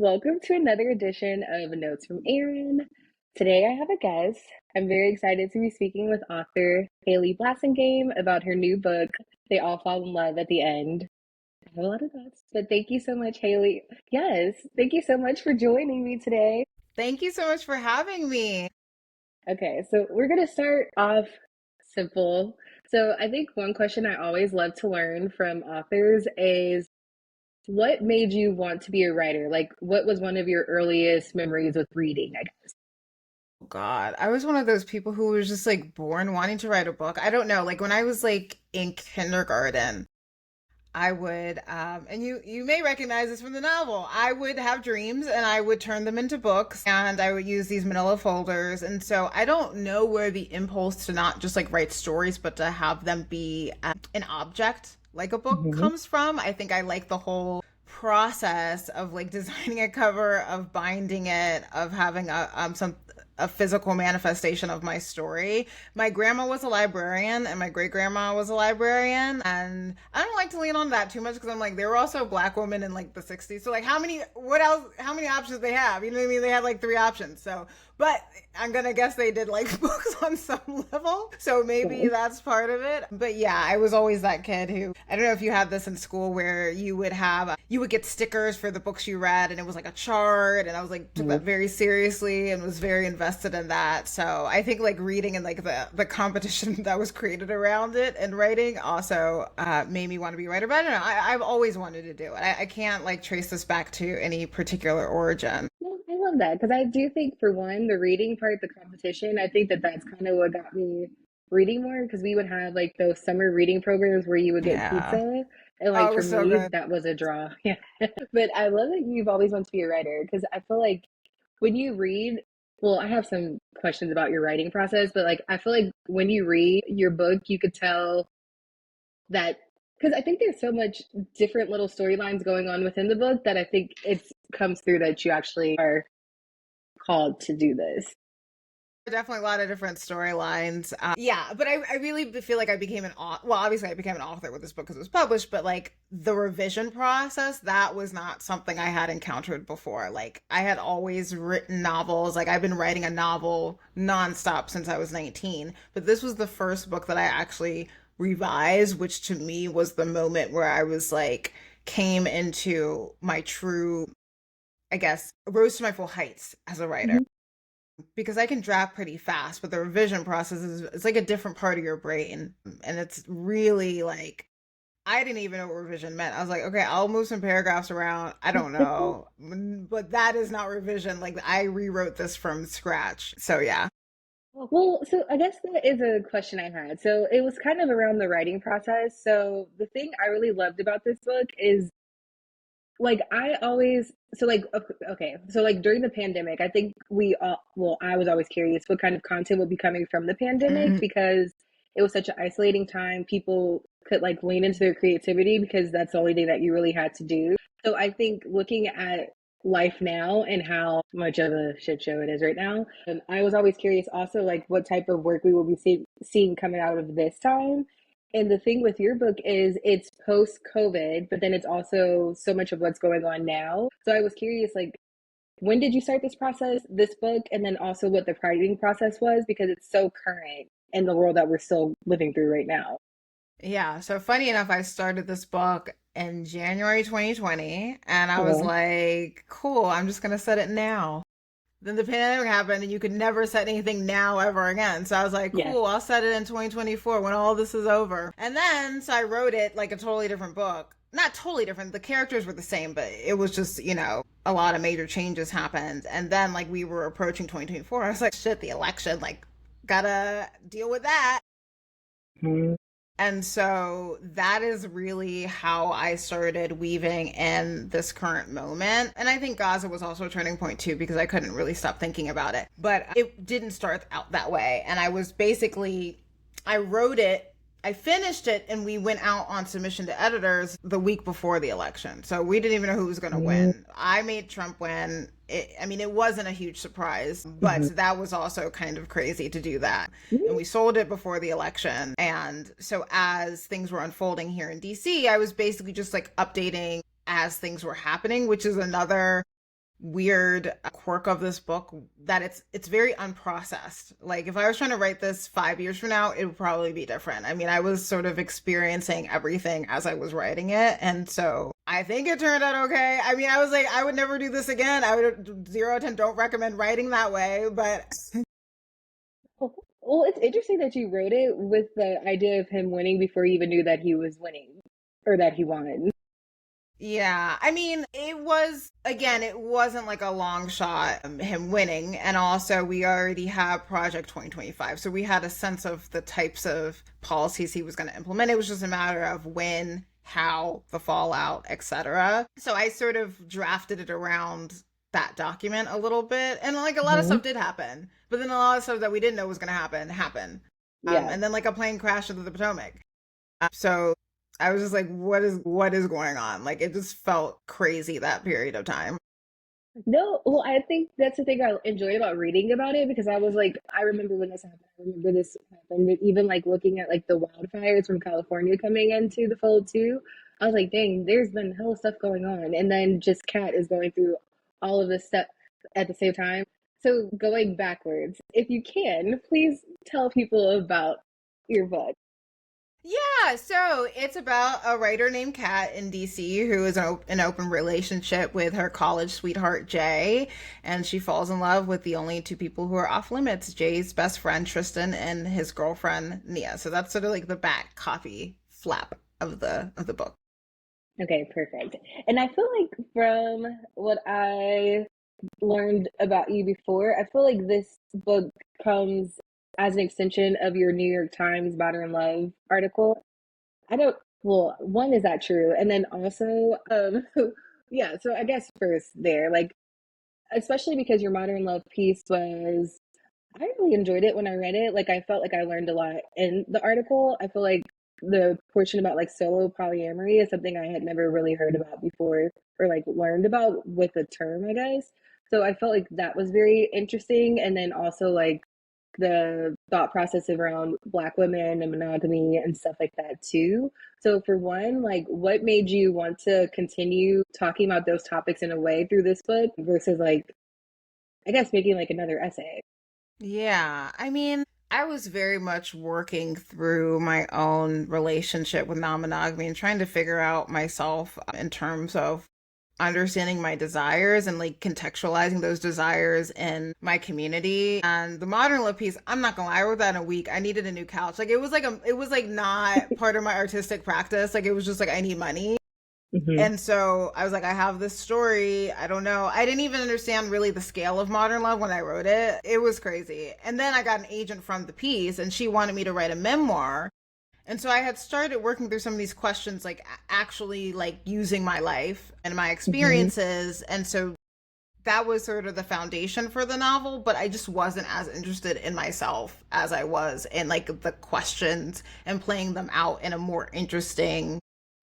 Welcome to another edition of Notes from Erin. Today I have a guest. I'm very excited to be speaking with author Haili Blassingame about her new book, They All Fall in Love at the End. I have a lot of thoughts, but thank you so much, Haili. Yes, thank you so much for joining me today. Thank you so much for having me. Okay, so we're going to start off simple. So I think one question I always love to learn from authors is what made you want to be a writer? Like, what was one of your earliest memories with reading, I guess? God, I was one of those people who was just like born wanting to write a book. I don't know, like when I was like in kindergarten, I would and you may recognize this from the novel. I would have dreams and I would turn them into books and I would use these manila folders. And so I don't know where the impulse to not just like write stories but to have them be an object like a book Mhm. comes from. I think I like the whole process of like designing a cover, of binding it, of having a physical manifestation of my story. My grandma was a librarian and my great grandma was a librarian. And I don't like to lean on that too much because I'm like, they were also black women in like the 60s. So, like, what else, how many options they have? You know what I mean? They had like three options. So, but I'm going to guess they did like books on some level. So maybe Good. that's part of it. But yeah, I was always that kid who, I don't know if you had this in school where you would get stickers for the books you read and it was like a chart. And I was like, took that Mhm. very seriously and was very invested in that. So I think like reading and like the competition that was created around it and writing also made me want to be a writer. But I don't know, I've always wanted to do it. I can't like trace this back to any particular origin. No, I love that because I do think, for one, the reading part, the competition, I think that that's kind of what got me reading more because we would have like those summer reading programs where you would get Yeah. pizza. And Oh, like it for was so me, good. that was a draw. Yeah. But I love that you've always wanted to be a writer because I feel like when you read, well, I have some questions about your writing process, but like I feel like when you read your book, you could tell that because I think there's so much different little storylines going on within the book that I think it comes through that you actually are called to do this. Definitely a lot of different storylines. Yeah, but I really feel like I became an author. Well, obviously, I became an author with this book because it was published, but like the revision process, that was not something I had encountered before. Like, I had always written novels. Like, I've been writing a novel nonstop since I was 19, but this was the first book that I actually revised, which to me was the moment where I was like, came into my true, I guess, rose to my full heights as a writer Mhm. because I can draft pretty fast, but the revision process is it's like a different part of your brain. And it's really like I didn't even know what revision meant. I was like, okay, I'll move some paragraphs around. I don't know. But that is not revision. Like I rewrote this from scratch. So yeah. Well, so I guess that is a question I had. So it was kind of around the writing process. So the thing I really loved about this book is like I always so like okay so like during the pandemic I think we all well I was always curious what kind of content would be coming from the pandemic Mhm. because it was such an isolating time. People could like lean into their creativity because that's the only thing that you really had to do. So I think looking at life now and how much of a shit show it is right now, I was always curious also like what type of work we will be seeing coming out of this time. And the thing with your book is it's post COVID, but then it's also so much of what's going on now. So I was curious, like, when did you start this book, and then also what the writing process was because it's so current in the world that we're still living through right now. Yeah. So funny enough, I started this book in January 2020 and I was Okay. like, cool, I'm just gonna set it now. Then the pandemic happened and you could never set anything now ever again. So I was like, Yes. cool, I'll set it in 2024 when all this is over. And then, so I wrote it like a totally different book. Not totally different. The characters were the same, but it was just, a lot of major changes happened. And then, like, we were approaching 2024. I was like, shit, the election, like, gotta deal with that. Mhm. And so that is really how I started weaving in this current moment. And I think Gaza was also a turning point too, because I couldn't really stop thinking about it. But it didn't start out that way. And I was basically, I wrote it, I finished it, and we went out on submission to editors the week before the election. So we didn't even know who was going to win. I made Trump win. I mean, it wasn't a huge surprise, but Mhm. that was also kind of crazy to do that. And Mhm. we sold it before the election. And so as things were unfolding here in DC, I was basically just like updating as things were happening, which is another weird quirk of this book that it's very unprocessed. Like if I was trying to write this 5 years from now, it would probably be different. I mean, I was sort of experiencing everything as I was writing it, and so I think it turned out okay. I mean, I was like, I would never do this again. I would 0 to 10 don't recommend writing that way, but Well, it's interesting that you wrote it with the idea of him winning before you even knew that he was winning or that he won. yeah, I mean, it was, again, it wasn't like a long shot him winning. And also, we already have Project 2025. So we had a sense of the types of policies he was going to implement. It was just a matter of when, how, the fallout, etc. So I sort of drafted it around that document a little bit. And like a lot of Hmm. stuff did happen. But then a lot of stuff that we didn't know was going to happen happened. Yeah. And then like a plane crashed into the Potomac. So I was just like, what is going on? Like it just felt crazy that period of time. No, well, I think that's the thing I enjoyed about reading about it because I was like, I remember when this happened. I remember this happened. But even like looking at like the wildfires from California coming into the fold too, I was like, dang, there's been hell stuff going on. And then just Kat is going through all of this stuff at the same time. So going backwards, if you can, please tell people about your book. Yeah, so it's about a writer named Kat in DC who is an open relationship with her college sweetheart Jay, and she falls in love with the only two people who are off limits: Jay's best friend Tristan and his girlfriend Nia. So that's sort of like the back copy flap of the book. Okay, perfect. And I feel like from what I learned about you before, I feel like this book comes as an extension of your New York Times Modern Love article. I don't, well, one, is that true? And then also, yeah, so I guess first there, like, especially because your Modern Love piece was, I really enjoyed it when I read it. Like, I felt like I learned a lot in the article. I feel like the portion about like solo polyamory is something I had never really heard about before or like learned about with the term, I guess. So I felt like that was very interesting. And then also like the thought process around Black women and monogamy and stuff like that too. So for one, like what made you want to continue talking about those topics in a way through this book versus like, I guess making like another essay? Yeah, I mean, I was very much working through my own relationship with non-monogamy and trying to figure out myself in terms of understanding my desires and like contextualizing those desires in my community. And the modern love piece, I'm not gonna lie, I wrote that in a week. I needed a new couch. Like it was like not part of my artistic practice. Like it was just like I need money. Hmm. And so I was like, I have this story. I don't know. I didn't even understand really the scale of modern love when I wrote it. It was crazy. And then I got an agent from the piece and she wanted me to write a memoir. And so I had started working through some of these questions, like actually like using my life and my Hmm. experiences. And so that was sort of the foundation for the novel, but I just wasn't as interested in myself as I was in like the questions and playing them out in a more interesting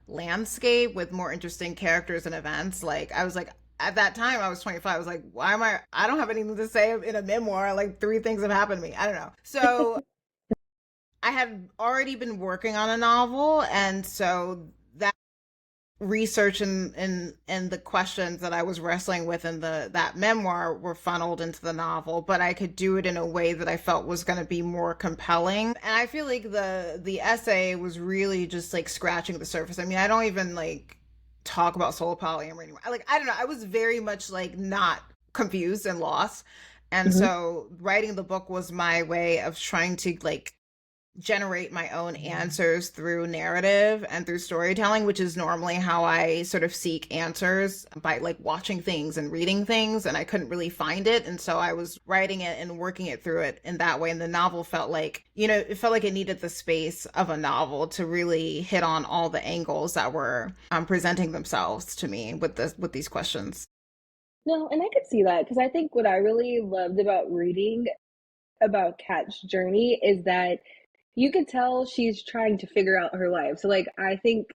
landscape with more interesting characters and events. Like I was like at that time I was 25. I was like, why am I don't have anything to say in a memoir. Like three things have happened to me. I don't know. So I had already been working on a novel, and so that research and the questions that I was wrestling with in the that memoir were funneled into the novel, but I could do it in a way that I felt was going to be more compelling. And I feel like the essay was really just like scratching the surface. I mean, I don't even like talk about soul polyamory anymore. Like I don't know, I was very much like not confused and lost. And Hmm. so writing the book was my way of trying to like generate my own answers through narrative and through storytelling, which is normally how I sort of seek answers by like watching things and reading things. And I couldn't really find it. And so I was writing it and working it through it in that way. And the novel felt like, it felt like it needed the space of a novel to really hit on all the angles that were presenting themselves to me with these questions. No, and I could see that because I think what I really loved about reading about Kat's journey is that you could tell she's trying to figure out her life. So like I think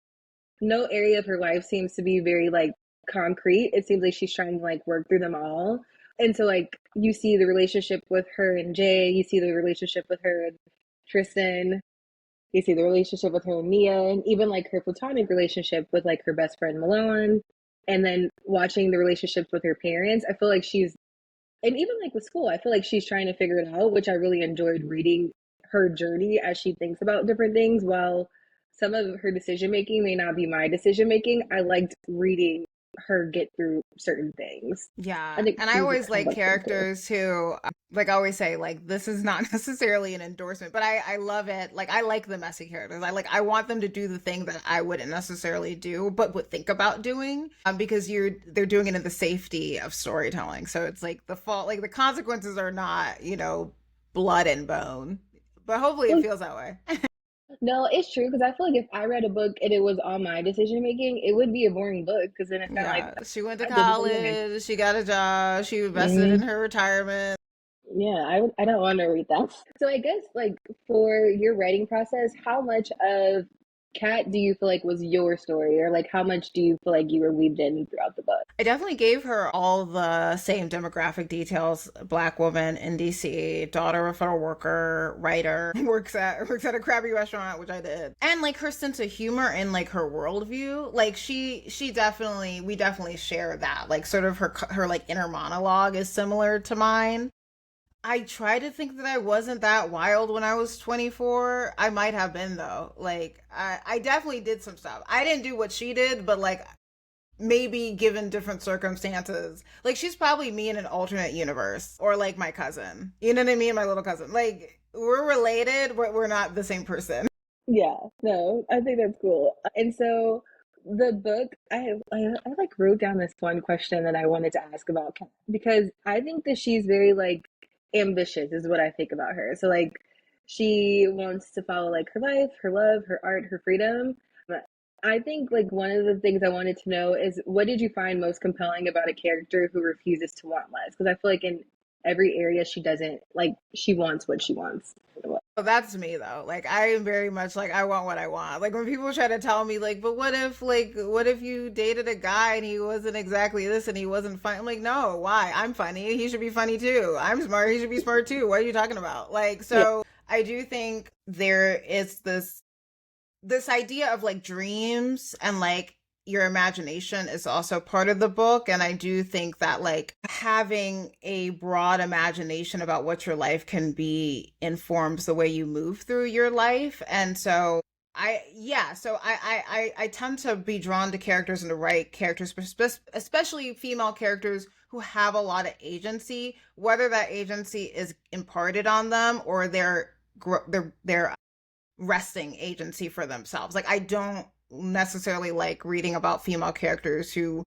no area of her life seems to be very like concrete. It seems like she's trying to like work through them all. And so like you see the relationship with her and Jay, you see the relationship with her and Tristan, you see the relationship with her and Mia, and even like her platonic relationship with like her best friend Malone. and then watching the relationships with her parents, I feel like she's, and even like with school, I feel like she's trying to figure it out, which I really enjoyed reading her journey as she thinks about different things. While some of her decision making may not be my decision making, I liked reading her get through certain things. I Yeah. think And I she was always kind of like like simple. characters who, like I always say, like, this is not necessarily an endorsement, but I love it. Like, I like the messy characters. I want them to do the thing that I wouldn't necessarily do, but would think about doing, because they're doing it in the safety of storytelling. So it's like the fault, like the consequences are not, blood and bone, but hopefully it Well, feels that way. no, it's true because I feel like if I read a book and it was all my decision making, it would be a boring book because then it's kind of like Yeah. She went to I did this anyway. college, she got a job, she invested in Hmm. her retirement. Yeah, I don't want to read that. So I guess like for your writing process, how much of Cat do you feel like was your story, or like how much do you feel like you were weaved in throughout the book? I definitely gave her all the same demographic details. Black woman in DC, daughter of a federal worker, writer, works at a crappy restaurant, which I did. And like her sense of humor and like her worldview. Like she definitely we definitely share that. Like sort of her like inner monologue is similar to mine. I try to think that I wasn't that wild when I was 24. I might have been though. Like I definitely did some stuff. I didn't do what she did, but like maybe given different circumstances. Like she's probably me in an alternate universe, or like my cousin. You know what I mean? My little cousin. Like we're related, but we're not the same person. Yeah, no, I think that's cool. And so the book, I like wrote down this one question that I wanted to ask about Kat because I think that she's very like ambitious is what I think about her. So like she wants to follow like her life, her love, her art, her freedom. But I think like one of the things I wanted to know is what did you find most compelling about a character who refuses to want less? Because I feel like in every area she doesn't like she wants what she wants. So that's me though. Like I am very much like I want what I want. Like when people try to tell me like, but what if you dated a guy and he wasn't exactly this and he wasn't funny? I'm like, no, why? I'm funny. He should be funny too. I'm smart. He should be smart too. What are you talking about? Like Yeah. so I do think there is this idea of like dreams and like your imagination is also part of the book. And I do think that like having a broad imagination about what your life can be informs the way you move through your life. And so I tend to be drawn to characters and to write characters, especially female characters who have a lot of agency, whether that agency is imparted on them or they're resting agency for themselves. Like I don't necessarily like reading about female characters who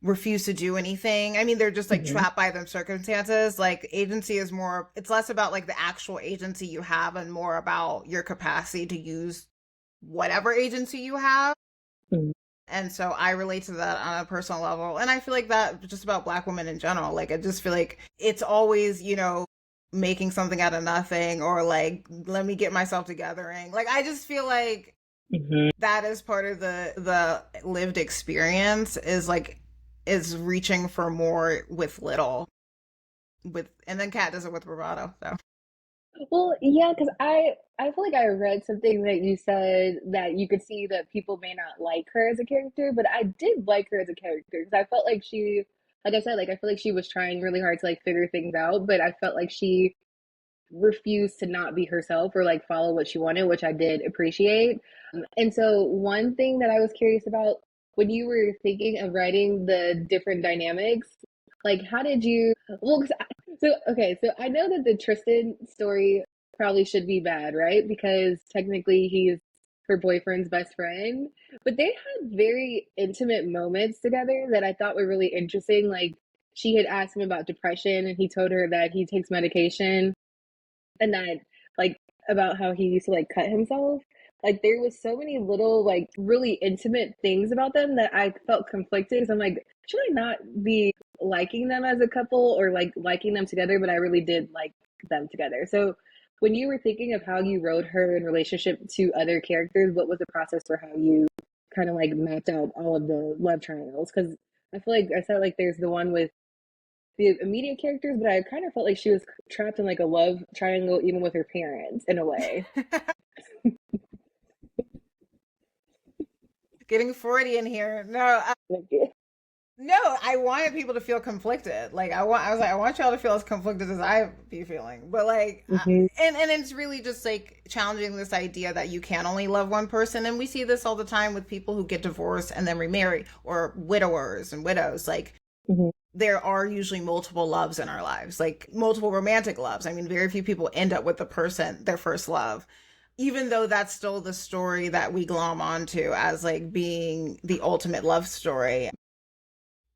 refuse to do anything. I mean, they're just like Mhm. trapped by their circumstances. Like agency is more it's less about like the actual agency you have and more about your capacity to use whatever agency you have. Mhm. And so I relate to that on a personal level. And I feel like that just about black women in general. Like I just feel like it's always, making something out of nothing or like let me get myself togethering. Like I just feel like Mhm. that is part of the lived experience is reaching for more with little with and then Kat does it with bravado. So Well, yeah, because I feel like I read something that you said that you could see that people may not like her as a character, but I did like her as a character because I felt like she, like I said, like I feel like she was trying really hard to like figure things out, but I felt like she refused to not be herself or like follow what she wanted, which I did appreciate. And so one thing that I was curious about when you were thinking of writing the different dynamics, like how did you? Well, so okay, so I know that the Tristan story probably should be bad, right? Because technically he's her boyfriend's best friend, but they had very intimate moments together that I thought were really interesting. Like she had asked him about depression, and he told her that he takes medication and that like about how he used to like cut himself. Like there was so many little like really intimate things about them that I felt conflicted because I'm like, should I not be liking them as a couple or like liking them together? But I really did like them together. So when you were thinking of how you wrote her in relationship to other characters, what was the process for how you kind of like mapped out all of the love triangles? Because I feel like I said like there's the one with the immediate characters, but I kind of felt like she was trapped in like a love triangle, even with her parents, in a way. getting 40 in here. No, Like, No, I wanted people to feel conflicted. Like I was like, I want y'all to feel as conflicted as I be feeling. But like, Hmm. and it's really just like challenging this idea that you can only love one person, and we see this all the time with people who get divorced and then remarry, or widowers and widows. Like Hmm. there are usually multiple loves in our lives, like multiple romantic loves. I mean, very few people end up with the person, their first love, even though that's still the story that we glom onto as like being the ultimate love story.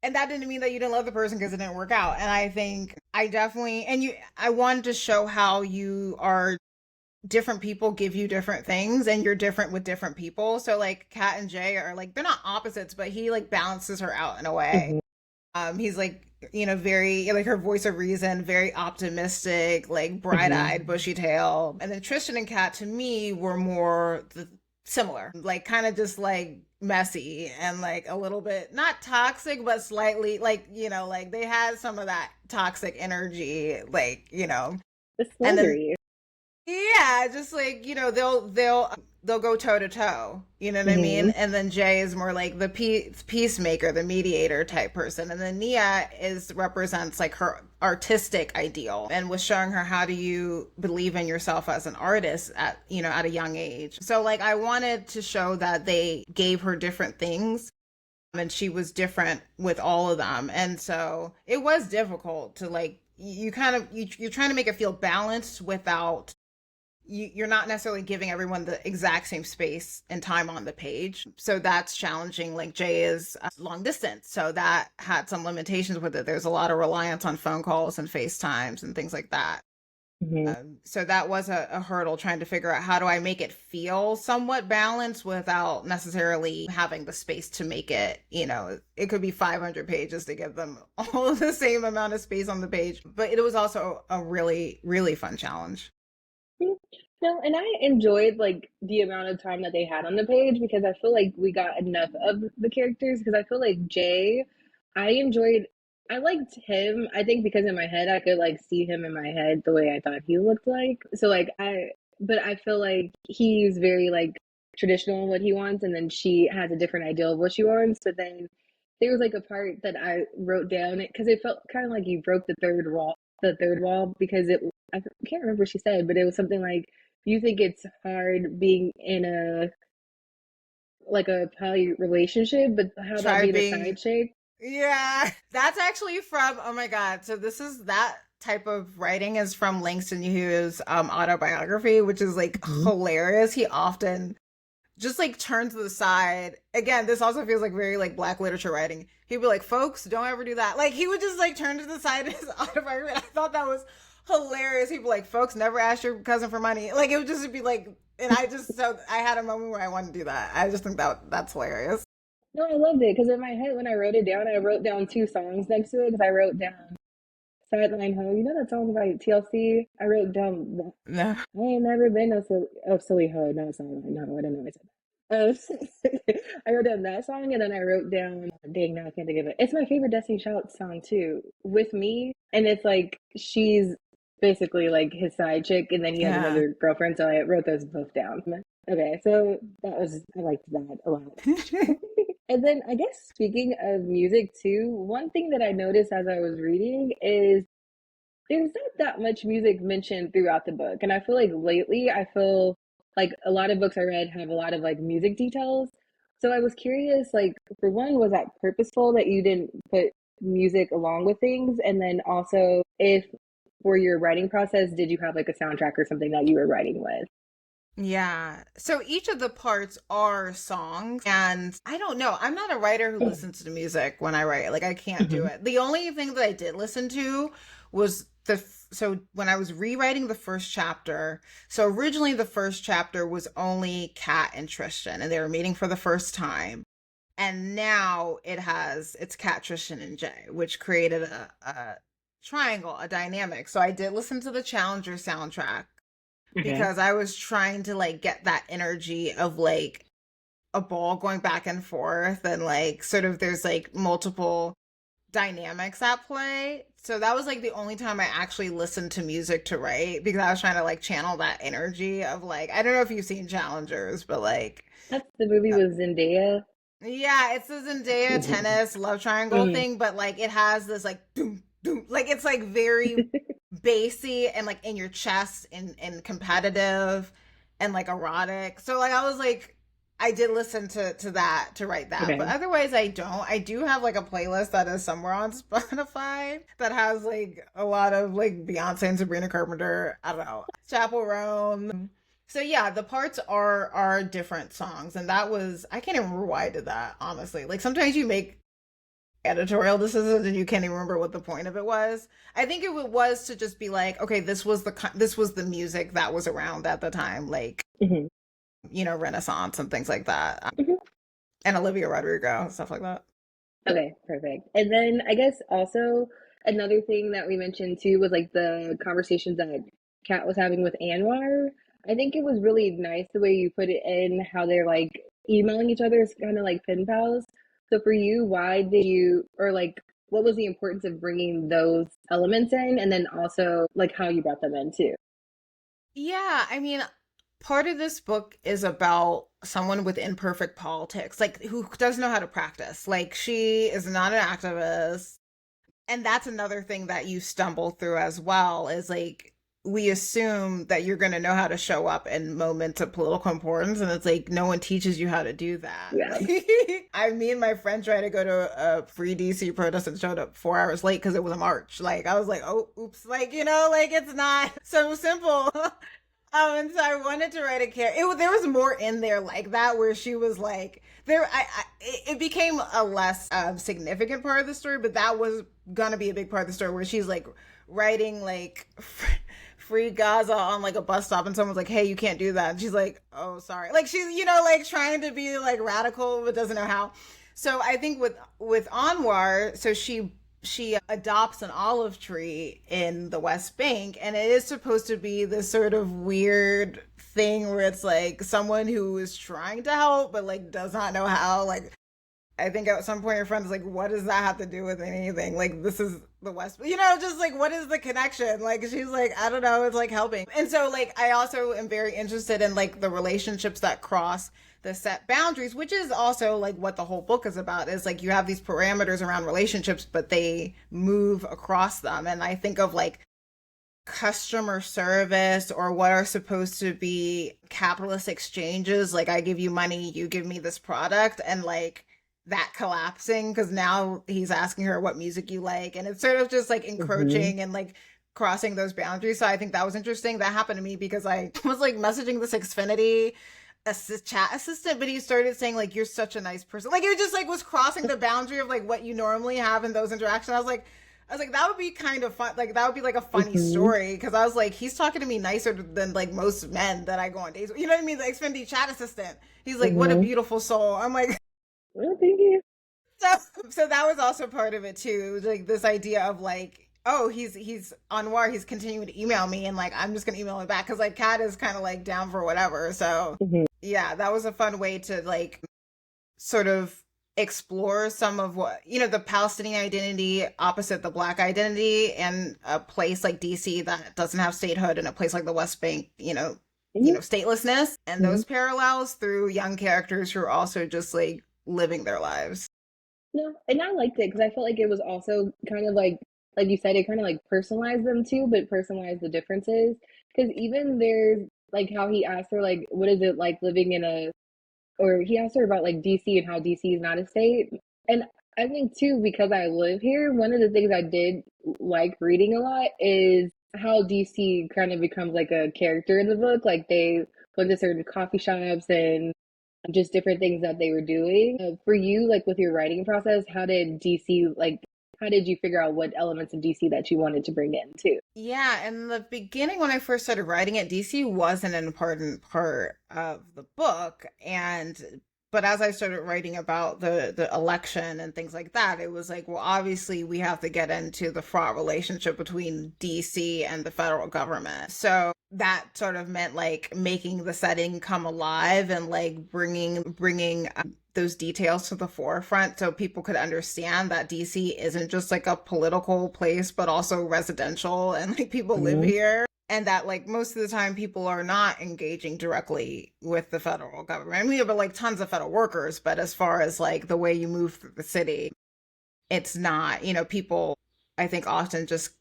And that didn't mean that you didn't love the person because it didn't work out. And I think I definitely, and I wanted to show how you are different people give you different things and you're different with different people. So like Kat and Jay are like, they're not opposites, but he like balances her out in a way. Hmm. He's like, very like her voice of reason, very optimistic, like Hmm. bright-eyed, bushy-tail. And then Tristan and Kat to me were more similar, like kind of just like messy and like a little bit not toxic, but slightly like, like they had some of that toxic energy, like, The and then sluggery. yeah, just like, they'll go toe to toe, you know what I mean? Hmm. And then Jay is more like the peacemaker, the mediator type person. And then Nia is represents like her artistic ideal and was showing her how do you believe in yourself as an artist at, at a young age. So like I wanted to show that they gave her different things and she was different with all of them. And so it was difficult to like you kind of you're trying to make it feel balanced without you're not necessarily giving everyone the exact same space and time on the page. So that's challenging. Like Jay is long distance. So that had some limitations with it. There's a lot of reliance on phone calls and FaceTimes and things like that. Hmm. So that was a hurdle trying to figure out how do I make it feel somewhat balanced without necessarily having the space to make it, it could be 500 pages to give them all the same amount of space on the page. But it was also a really, really fun challenge. No, and I enjoyed like the amount of time that they had on the page because I feel like we got enough of the characters because I feel like Jay, I enjoyed I liked him. I think because in my head I could like see him in my head the way I thought he looked like. So like but I feel like he's very like traditional in what he wants and then she has a different ideal of what she wants. But then there was like a part that I wrote down because it felt kind of like you broke the third wall because I can't remember what she said, but it was something like you think it's hard being in a like a poly relationship, but how about Try being a being, side chick? yeah, that's actually from, oh my God. So this is that type of writing is from Langston Hughes' autobiography, which is like Mhm. hilarious. He often just like turn to the side. Again, this also feels like very like black literature writing. He'd be like, folks, don't ever do that. Like he would just like turn to the side of his autobiography. I thought that was hilarious. He'd be like, folks, never ask your cousin for money. Like it would just be like, and so I had a moment where I wanted to do that. I just think that's hilarious. No, I loved it because in my head when I wrote it down, I wrote down two songs next to it because I wrote down Sideline Ho. You know that song by TLC? I wrote down that. No. I ain't never been a silly hoe, not Sideline Ho. I don't know what I said. I wrote down that song and then I wrote down dang now I can't think of it. It's my favorite Destiny Child song too. With Me. And it's like she's basically like his side chick and then he has Yeah. another girlfriend, so I wrote those both down. Okay, so I liked that a lot. And then I guess speaking of music too, one thing that I noticed as I was reading is there's not that much music mentioned throughout the book. And I feel like lately, I feel like a lot of books I read have a lot of like music details. So I was curious, like, for one, was that purposeful that you didn't put music along with things? And then also, if for your writing process, did you have like a soundtrack or something that you were writing with? Yeah. So each of the parts are songs. And I don't know. I'm not a writer who listens to music when I write. Like, I can't do Mhm. it. The only thing that I did listen to was so when I was rewriting the first chapter, so originally the first chapter was only Kat and Tristan, and they were meeting for the first time. And now it's Kat, Tristan, and Jay, which created a triangle, a dynamic. So I did listen to the Challenger soundtrack Okay. because I was trying to like get that energy of like a ball going back and forth and like sort of there's like multiple dynamics at play. So that was like the only time I actually listened to music to write because I was trying to like channel that energy of like I don't know if you've seen Challengers, but like That's the movie with Zendaya. Yeah, it's a Zendaya tennis love triangle Mhm. thing, but like it has this like doom doom, like it's like very bassy and like in your chest and competitive and like erotic. So like I was like I did listen to that to write that, but Okay. otherwise I don't. I do have like a playlist that is somewhere on Spotify that has like a lot of like Beyonce and Sabrina Carpenter. I don't know, Chapel Roan. So yeah, the parts are different songs, and that was I can't even remember why I did that. Honestly, like sometimes you make editorial decisions and you can't even remember what the point of it was. I think it was to just be like, okay, this was the music that was around at the time, like Mhm. Renaissance and things like that, Mhm. and Olivia Rodrigo stuff like that. Okay, perfect. And then I guess also another thing that we mentioned too was like the conversations that Kat was having with Anwar. I think it was really nice the way you put it in, how they're like emailing each other as kind of like pen pals. So for you, why did you, or like, what was the importance of bringing those elements in, and then also like how you brought them in too? Yeah, I mean, part of this book is about someone with imperfect politics, like who doesn't know how to practice. Like she is not an activist. And that's another thing that you stumble through as well is like we assume that you're going to know how to show up in moments of political importance, and it's like no one teaches you how to do that. Yeah. I me and my friend tried to go to a free DC protest and showed up 4 hours late because it was a march. Like I was like, oh oops, like like it's not so simple. And so I wanted to write a character. There was more in there like that where she was like there. It became a less significant part of the story, but that was gonna be a big part of the story where she's like writing like free Gaza on like a bus stop, and someone's like, "Hey, you can't do that," and she's like, "Oh, sorry." Like she's like trying to be like radical but doesn't know how. So I think with Anwar, so she adopts an olive tree in the West Bank, and it is supposed to be this sort of weird thing where it's like someone who is trying to help but like does not know how. Like I think at some point your friend is like, what does that have to do with anything? Like this is the West, just like what is the connection? Like she's like, I don't know, it's like helping. And so like I also am very interested in like the relationships that cross the set boundaries, which is also like what the whole book is about, is like you have these parameters around relationships, but they move across them. And I think of like customer service or what are supposed to be capitalist exchanges, like I give you money, you give me this product, and like that collapsing because now he's asking her what music you like, and it's sort of just like Hmm. encroaching and like crossing those boundaries. So I think that was interesting. That happened to me because I was like messaging this Xfinity chat assistant, but he started saying like you're such a nice person, like it just like was crossing the boundary of like what you normally have in those interactions. I was like, that would be kind of fun. Like, that would be like a funny Hmm. story. Cause I was like, he's talking to me nicer than like most men that I go on dates with. You know what I mean? The Xfinity chat assistant. He's like, what a Hmm. beautiful soul. I'm like, Well, thank you. so, so that was also part of it too. It was like this idea of like, oh, he's Anwar. He's continuing to email me, and like, I'm just going to email him back. Cause like, Kat is kind of like down for whatever. So Hmm. yeah, that was a fun way to like sort of explore some of what the Palestinian identity opposite the black identity, and a place like DC that doesn't have statehood, and a place like the West Bank, Hmm. statelessness, and Hmm. those parallels through young characters who are also just like living their lives. No, and I liked it because I felt like it was also kind of like you said, it kind of like personalized them too, but personalized the differences. Because even there's like how he asked her like, what is it like living in a, or he asked her about like DC and how DC is not a state. And I think too, because I live here, one of the things I did like reading a lot is how DC kind of becomes like a character in the book. Like they went to certain coffee shops and just different things that they were doing. For you, like with your writing process, how did DC like? How did you figure out what elements of DC that you wanted to bring in too? Yeah, in the beginning when I first started writing it, DC was an important part of the book, and but as I started writing about the election and things like that, it was like, well, obviously we have to get into the fraught relationship between DC and the federal government. So that sort of meant like making the setting come alive and like bringing those details to the forefront so people could understand that DC isn't just like a political place, but also residential, and like people live Mm-hmm. here. and that like most of the time people are not engaging directly with the federal government. I mean, we have like tons of federal workers, but as far as like the way you move through the city, it's not, people I think often just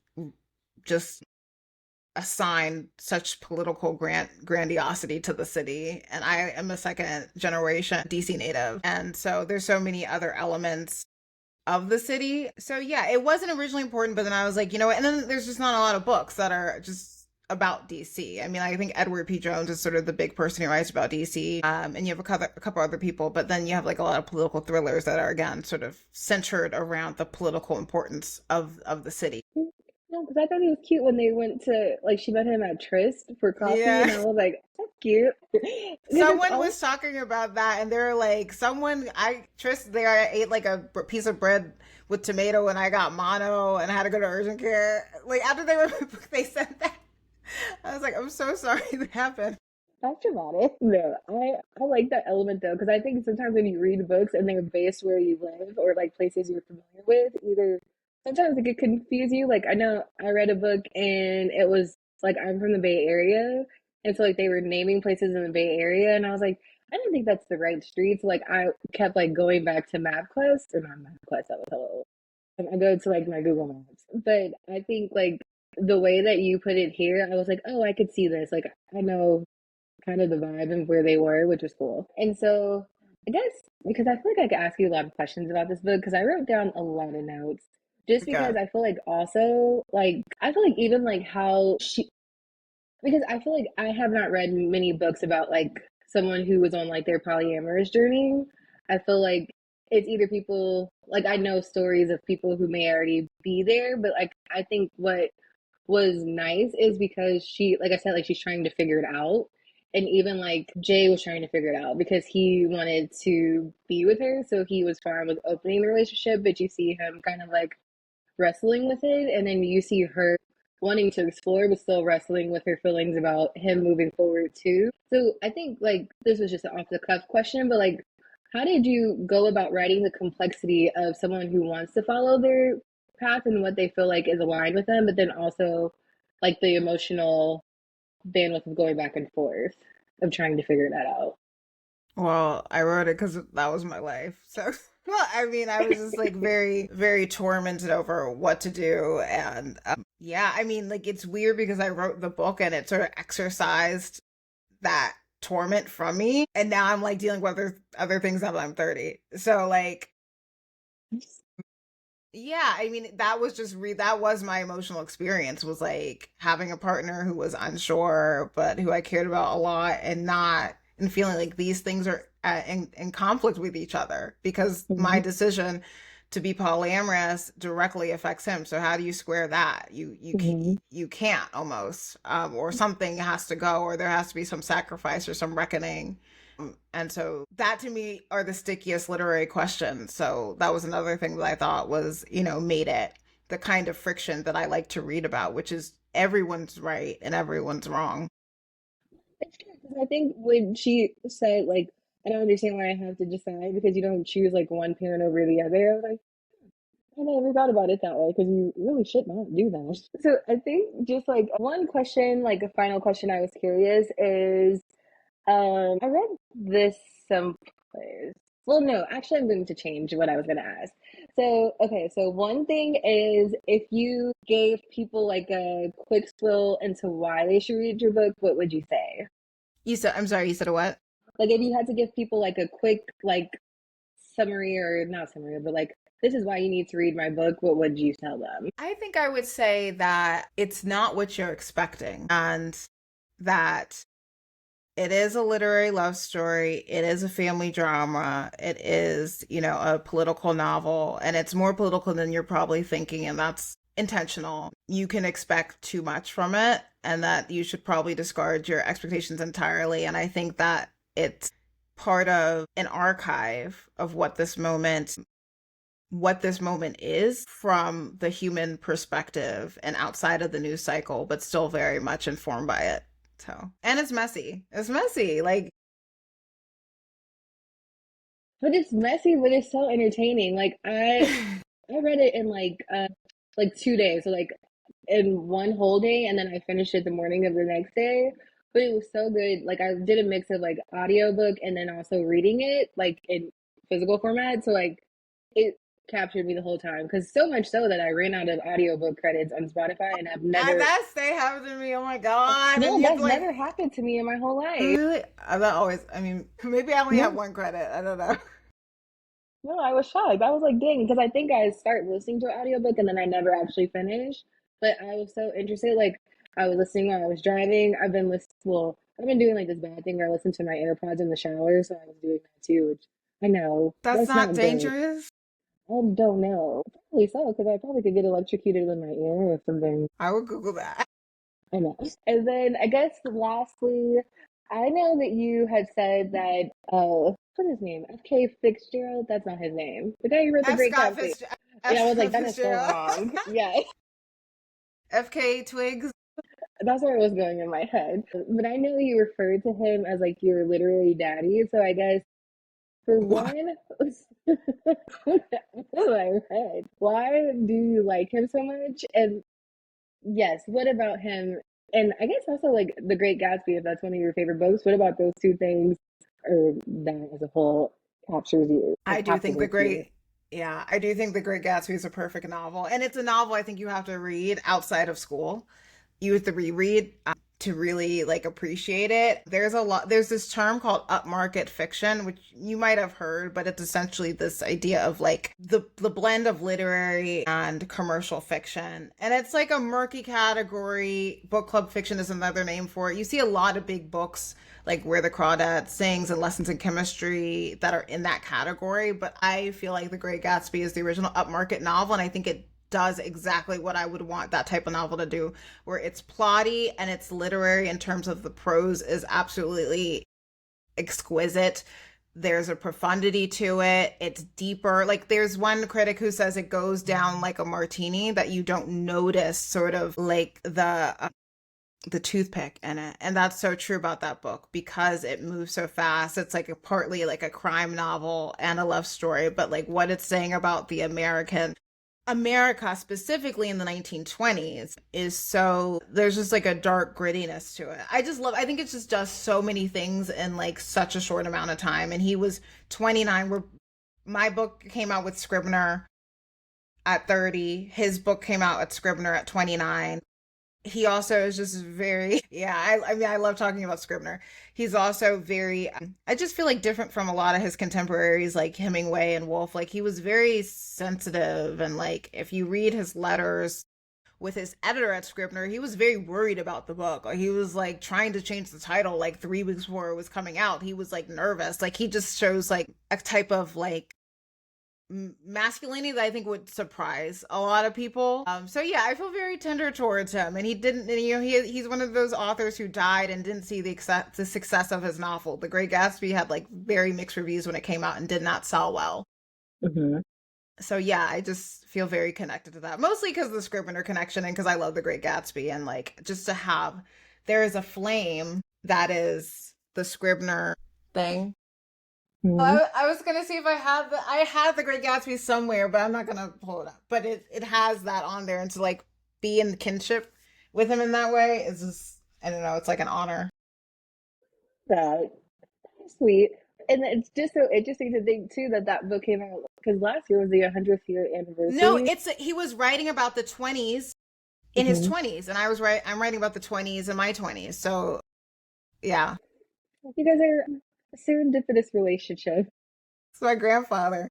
assign such political grandiosity to the city. And I am a second generation DC native, and so there's so many other elements of the city. So yeah, it wasn't originally important, but then I was like, you know what? And then there's just not a lot of books that are just about DC. I mean, I think Edward P. Jones is sort of the big person who writes about DC, and you have a couple other people, but then you have like a lot of political thrillers that are again sort of centered around the political importance of the city. No, because I thought he was cute when they went to, like, she met him at Tryst for coffee, Yeah. and I was like, that's cute. Because it's Someone all, was talking about that, and they're like, Tris, there, I ate like a piece of bread with tomato, and I got mono, and I had to go to urgent care. Like, after they said that, I was like, I'm so sorry that happened. that's dramatic. No, I like that element though, because I think sometimes when you read books and they're based where you live or like places you're familiar with, either sometimes it could confuse you. Like I know I read a book and it was like I'm from the Bay Area, and so like they were naming places in the Bay Area, and I was like, I don't think that's the right street. So like I kept like going back to MapQuest or not MapQuest, that was hello. I go to like my Google Maps, but I think like the way that you put it here, I was like, oh, I could see this. Like I know kind of the vibe and where they were, which was cool. And so I guess because I feel like I could ask you a lot of questions about this book because I wrote down a lot of notes. Just Okay. because I feel like also like I feel like even like how she, because I feel like I have not read many books about like someone who was on like their polyamorous journey. I feel like it's either people like I know stories of people who may already be there, but like I think what was nice is because she, like I said, like she's trying to figure it out. And even like Jay was trying to figure it out because he wanted to be with her. So he was fine with opening the relationship, but you see him kind of like wrestling with it. And then you see her wanting to explore, but still wrestling with her feelings about him moving forward too. So I think like this was just an off the cuff question, but like, how did you go about writing the complexity of someone who wants to follow their path and what they feel like is aligned with them, but then also like the emotional bandwidth of going back and forth of trying to figure that out? Well, I wrote it because that was my life. So, well, I mean, I was just like very, very tormented over what to do. And yeah, I mean, like it's weird because I wrote the book and it sort of exercised that torment from me. And now I'm like dealing with other things now that I'm 30. So, like, yeah, I mean, that was my emotional experience was like having a partner who was unsure, but who I cared about a lot and feeling like these things are in conflict with each other because my Mm-hmm. decision to be polyamorous directly affects him. So how do you square that? Mm-hmm. You can't almost, or something has to go, or there has to be some sacrifice or some reckoning. And so that to me are the stickiest literary questions. So that was another thing that I thought was, made it the kind of friction that I like to read about, which is everyone's right and everyone's wrong. It's true because I think when she said like, I don't understand why I have to decide because you don't choose like one parent over the other. I was like, I never thought about it that way because you really should not do that. So I think just like one question, like a final question I was curious is, I read this someplace. Well, no, actually, I'm going to change what I was going to ask. So, okay, so one thing is if you gave people like a quick spill into why they should read your book, what would you say? I'm sorry, you said a what? Like if you had to give people like a quick like summary or not summary, but like this is why you need to read my book, what would you tell them? I think I would say that it's not what you're expecting and that it is a literary love story. It is a family drama. It is, a political novel, and it's more political than you're probably thinking, and that's intentional. You can expect too much from it, and that you should probably discard your expectations entirely. And I think that it's part of an archive of what this moment is from the human perspective and outside of the news cycle, but still very much informed by it. So, and it's messy. It's messy. Like, But it's messy, but it's so entertaining. Like I read it in like 2 days. So like in one whole day, and then I finished it the morning of the next day. But it was so good. Like I did a mix of like audiobook and then also reading it like in physical format. So like it captured me the whole time because so much so that I ran out of audiobook credits on Spotify and I've never That's they happened to me. Oh my god! And no, you'd that's like never happened to me in my whole life. really that always. I mean, maybe I only have No, one credit. I don't know. no, I was shocked. I was like, dang, because I think I started listening to an audiobook and then I never actually finished. But I was so interested. Like, I was listening while I was driving. I've been listening, well, I've been doing like this bad thing where I listen to my AirPods in the shower. So I was doing that too, which I know That's that's not not good. dangerous. I don't know. Probably so, because I probably could get electrocuted in my ear or something. I would Google that. I know. And then I guess lastly, I know that you had said that what's his name? F.K. Fitzgerald? That's not his name. The guy who wrote The F. Great Scott Gatsby. Fitzgerald. And F. I was like, Scott that is so Fitzgerald. wrong. Yeah, F.K. Twigs. that's where it was going in my head. But I know you referred to him as like your literary daddy. So I guess for What? one, what I read. Why do you like him so much? And yes, what about him? And I guess also like The Great Gatsby, if that's one of your favorite books. What about those two things, or that as a whole, captures you or I do think the captivates you? great Yeah, I do think The Great Gatsby is a perfect novel. And it's a novel I think you have to read outside of school. You have to reread to really like appreciate it. There's this term called upmarket fiction, which you might have heard, but it's essentially this idea of like the blend of literary and commercial fiction. And it's like a murky category. Book club fiction is another name for it. You see a lot of big books like Where the Crawdad Sings and Lessons in Chemistry that are in that category, but I feel like The Great Gatsby is the original upmarket novel, and I think it does exactly what I would want that type of novel to do, where it's plotty and it's literary in terms of the prose is absolutely exquisite. There's a profundity to it. It's deeper. Like there's one critic who says it goes down like a martini, that you don't notice sort of like the toothpick in it. And that's so true about that book because it moves so fast. It's like partly like a crime novel and a love story, but like what it's saying about the America specifically in the 1920s is so there's just like a dark grittiness to it. I think it just does so many things in like such a short amount of time. And he was 29 where my book came out with Scribner at 30. His book came out at Scribner at 29. He also is just very I mean I love talking about Scribner. He's also very I just feel like different from a lot of his contemporaries like Hemingway and Woolf. Like he was very sensitive, and like if you read his letters with his editor at Scribner, he was very worried about the book. Like, he was like trying to change the title like 3 weeks before it was coming out. He was like nervous. Like he just shows like a type of like masculinity that I think would surprise a lot of people. So yeah, I feel very tender towards him, and he didn't. And, he's one of those authors who died and didn't see the success of his novel. The Great Gatsby had like very mixed reviews when it came out and did not sell well. Mm-hmm. So yeah, I just feel very connected to that, mostly because of the Scrivener connection and because I love The Great Gatsby, and like just to have there is a flame that is the Scrivener thing. Mm-hmm. I was gonna see if I had the Great Gatsby somewhere, but I'm not gonna pull it up. But it has that on there, and to like be in kinship with him in that way is just I don't know. It's like an honor. That sweet. And it's just so interesting to think too that that book came out because last year was the 100th year No, anniversary. it's he was writing about the 20s in his Mm-hmm. 20s, and I'm writing about the 20s in my 20s. So yeah, You guys are a serendipitous relationship. it's my grandfather.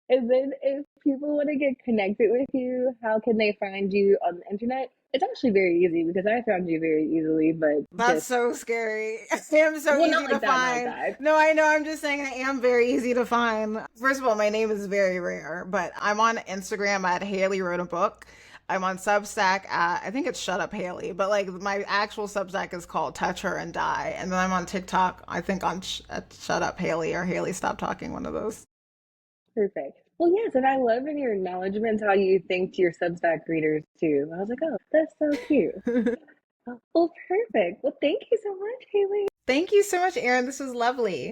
And then if people want to get connected with you, how can they find you on the internet? It's actually very easy because I found you very easily, but That's just, so scary. I am so well, easy not to like that, not like find. that. No, I know. I'm just saying I am very easy to find. First of all, my name is very rare, but I'm on Instagram at Hailey Wrote a Book. I'm on Substack at, I think it's Shut Up Hailey, but like my actual Substack is called Touch Her and Die. And then I'm on TikTok, I think at Shut Up Hailey or Hailey Stop Talking, one of those. Perfect. Well, yes, and I love in your acknowledgments how you think to your Substack readers too. I was like, oh, that's so cute. Well, perfect. Well, thank you so much, Haley. Thank you so much, Erin. This was lovely.